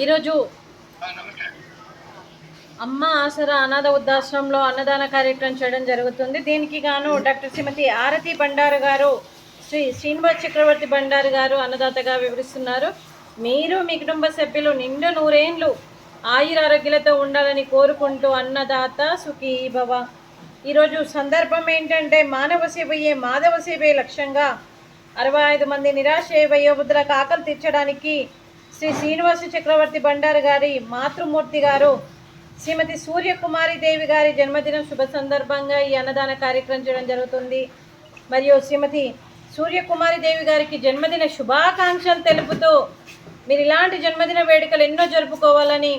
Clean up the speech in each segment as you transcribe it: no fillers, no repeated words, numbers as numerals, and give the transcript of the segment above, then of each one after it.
ఈరోజు అమ్మ ఆసరా అనాథ వృద్ధాశ్రమంలో అన్నదాన కార్యక్రమం చేయడం జరుగుతుంది. దీనికి గాను డాక్టర్ శ్రీమతి ఆరతి బండారు గారు, శ్రీ శ్రీనివాస్ చక్రవర్తి బండారు గారు అన్నదాతగా వివరిస్తున్నారు. మీరు మీ కుటుంబ సభ్యులు నిండు నూరేండ్లు ఆయురారోగ్యాలతో ఉండాలని కోరుకుంటూ అన్నదాత సుఖీ భవ. ఈరోజు సందర్భం ఏంటంటే మానవ సేవయే మాధవ సేవే లక్ష్యంగా 65 మంది నిరాశ వయోవృద్ధులకు ఆకలి తీర్చడానికి శ్రీ శ్రీనివాస చక్రవర్తి బండారు గారి మాతృమూర్తి గారు శ్రీమతి సూర్యకుమారి దేవి గారి జన్మదినం శుభ సందర్భంగా ఈ అన్నదాన కార్యక్రమం చేయడం జరుగుతుంది. మరియు శ్రీమతి సూర్యకుమారి దేవి గారికి జన్మదిన శుభాకాంక్షలు తెలుపుతూ మీరు ఇలాంటి జన్మదిన వేడుకలు ఎన్నో జరుపుకోవాలని,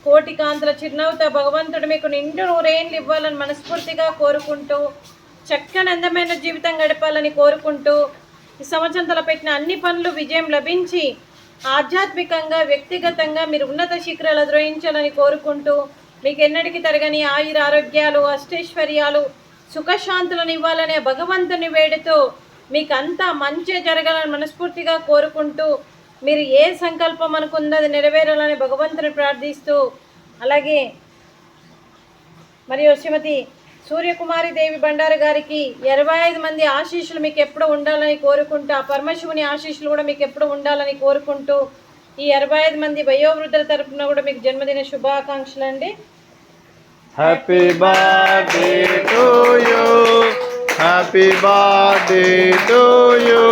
కోటి కాంతుల చిరునవ్వుతో భగవంతుడు మీకు నిండు నూరేళ్ళు ఇవ్వాలని మనస్ఫూర్తిగా కోరుకుంటూ, చక్కని అందమైన జీవితం గడపాలని కోరుకుంటూ, ఈ సంవత్సరం తలపెట్టిన అన్ని పనులు విజయం లభించి ఆధ్యాత్మికంగా వ్యక్తిగతంగా మీరు ఉన్నత శిఖరాలు అధిరోహించాలని కోరుకుంటూ, మీకు ఎన్నటికీ తరగని ఆయుర ఆరోగ్యాలు, అష్టైశ్వర్యాలు, సుఖశాంతులను ఇవ్వాలనే భగవంతుని వేడుతూ మీకు అంతా మంచి జరగాలని మనస్ఫూర్తిగా కోరుకుంటూ, మీరు ఏ సంకల్పం అనుకుందో అది నెరవేరాలని భగవంతుని ప్రార్థిస్తూ, అలాగే మరియు శ్రీమతి సూర్యకుమారి దేవి బండారు గారికి 25 మంది ఆశీస్సులు మీకు ఎప్పుడు ఉండాలని కోరుకుంటూ, ఆ పరమశివుని ఆశీస్సులు కూడా మీకు ఎప్పుడు ఉండాలని కోరుకుంటూ, ఈ 25 మంది వయోవృద్ధుల తరపున కూడా మీకు జన్మదిన శుభాకాంక్షలు అండి. Happy birthday to you, happy birthday to you,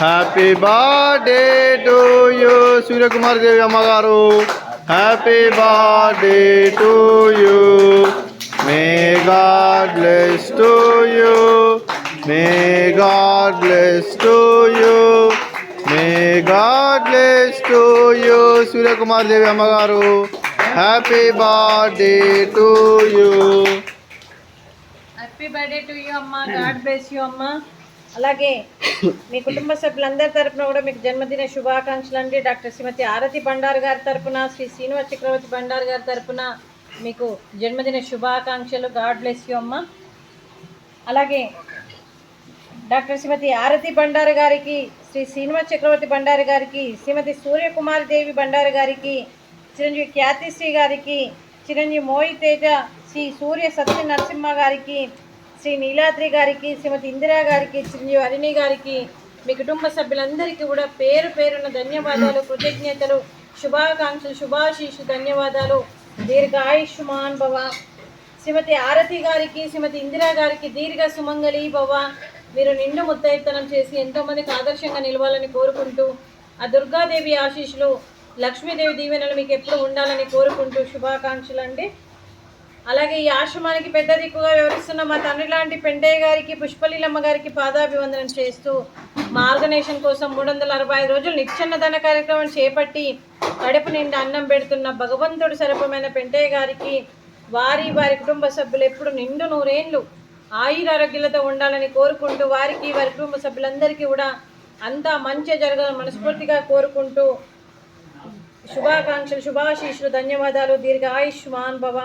happy birthday to you Suryakumari Devi అమ్మగారు. Happy birthday to you. May God bless to you. May God bless to you. May God bless to you. Surya Kumar Devi Amagaru. Happy birthday to you. Happy birthday to you అమ్మ. God bless you అమ్మ. అలాగే మీ కుటుంబ సభ్యులందరి తరపున కూడా మీకు జన్మదిన శుభాకాంక్షలు అండి. డాక్టర్ శ్రీమతి ఆరతి బండారు గారి తరపున, శ్రీ శ్రీనివాస్ చక్రవర్తి బండారు గారి తరపున మీకు జన్మదిన శుభాకాంక్షలు. గాడ్ బ్లెస్ యూ అమ్మ. అలాగే డాక్టర్ శ్రీమతి ఆరతి బండారు గారికి, శ్రీ శ్రీనివాస్ చక్రవర్తి బండారు గారికి, శ్రీమతి సూర్యకుమారి దేవి బండారు గారికి, చిరంజీవి ఖ్యాతిశ్రీ గారికి, చిరంజీవి మోయి తేజ, శ్రీ సూర్య సత్య నరసింహ గారికి, శ్రీ నీలాద్రి గారికి, శ్రీమతి ఇందిరా గారికి, చిరంజీవి హరిణి గారికి, మీ కుటుంబ సభ్యులందరికీ కూడా పేరు పేరున ధన్యవాదాలు, కృతజ్ఞతలు, శుభాకాంక్షలు, శుభాశీషు ధన్యవాదాలు. దీర్ఘ ఆయుష్మాన్ భవ. శ్రీమతి ఆరతి గారికి, శ్రీమతి ఇందిరా గారికి దీర్ఘ సుమంగళి భవ. మీరు నిండు ముత్తైతనం చేసి ఎంతోమందికి ఆదర్శంగా నిలవాలని కోరుకుంటూ, ఆ దుర్గాదేవి ఆశీస్సులు, లక్ష్మీదేవి దీవెనలు మీకు ఎప్పుడు ఉండాలని కోరుకుంటూ శుభాకాంక్షలు అండి. అలాగే ఈ ఆశ్రమానికి పెద్ద దిక్కుగా వివరిస్తున్న మా తండ్రి లాంటి పెంటయ్య గారికి, పుష్పలీలమ్మ గారికి పాదాభివందనం చేస్తూ, మా ఆర్గనైజేషన్ కోసం 365 రోజులు నిత్యన్నదాన కార్యక్రమం చేపట్టి కడుపు నిండా అన్నం పెడుతున్న భగవంతుడు సరపమైన పెంటయ్య గారికి, వారి కుటుంబ సభ్యులు ఎప్పుడు నిండు నూరేండ్లు ఆయురారోగ్యాలతో ఉండాలని కోరుకుంటూ, వారికి వారి కుటుంబ సభ్యులందరికీ కూడా అంతా మంచి జరగాలని మనస్ఫూర్తిగా కోరుకుంటూ శుభాకాంక్షలు, శుభాశీషులు, ధన్యవాదాలు. దీర్ఘ ఆయుష్మాన్ భవ.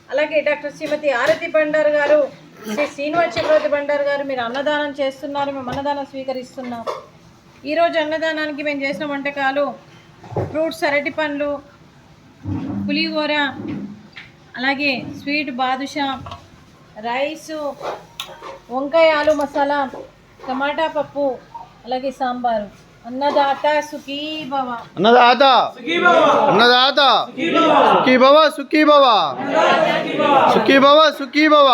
అలాగే డాక్టర్ శ్రీమతి ఆరతి బండారు గారు, శ్రీ శ్రీనివాస్ చక్రవర్తి బండారు గారు మీరు అన్నదానం చేస్తున్నారు, మేము అన్నదానం స్వీకరిస్తున్నాం. ఈరోజు అన్నదానానికి మేము చేసిన వంటకాలు ఫ్రూట్స్, అరటి పండ్లు, పులిహోర, అలాగే స్వీట్ బాదుషా, రైసు, వంకాయ ఆలు మసాలా, టమాటా పప్పు, అలాగే సాంబారు. అన్నదాత సుఖీ భవ. అన్నదాత అన్నదాత సుఖీ భవ, సుఖీ భవ, సుఖీ భవ, సుఖీ భవ.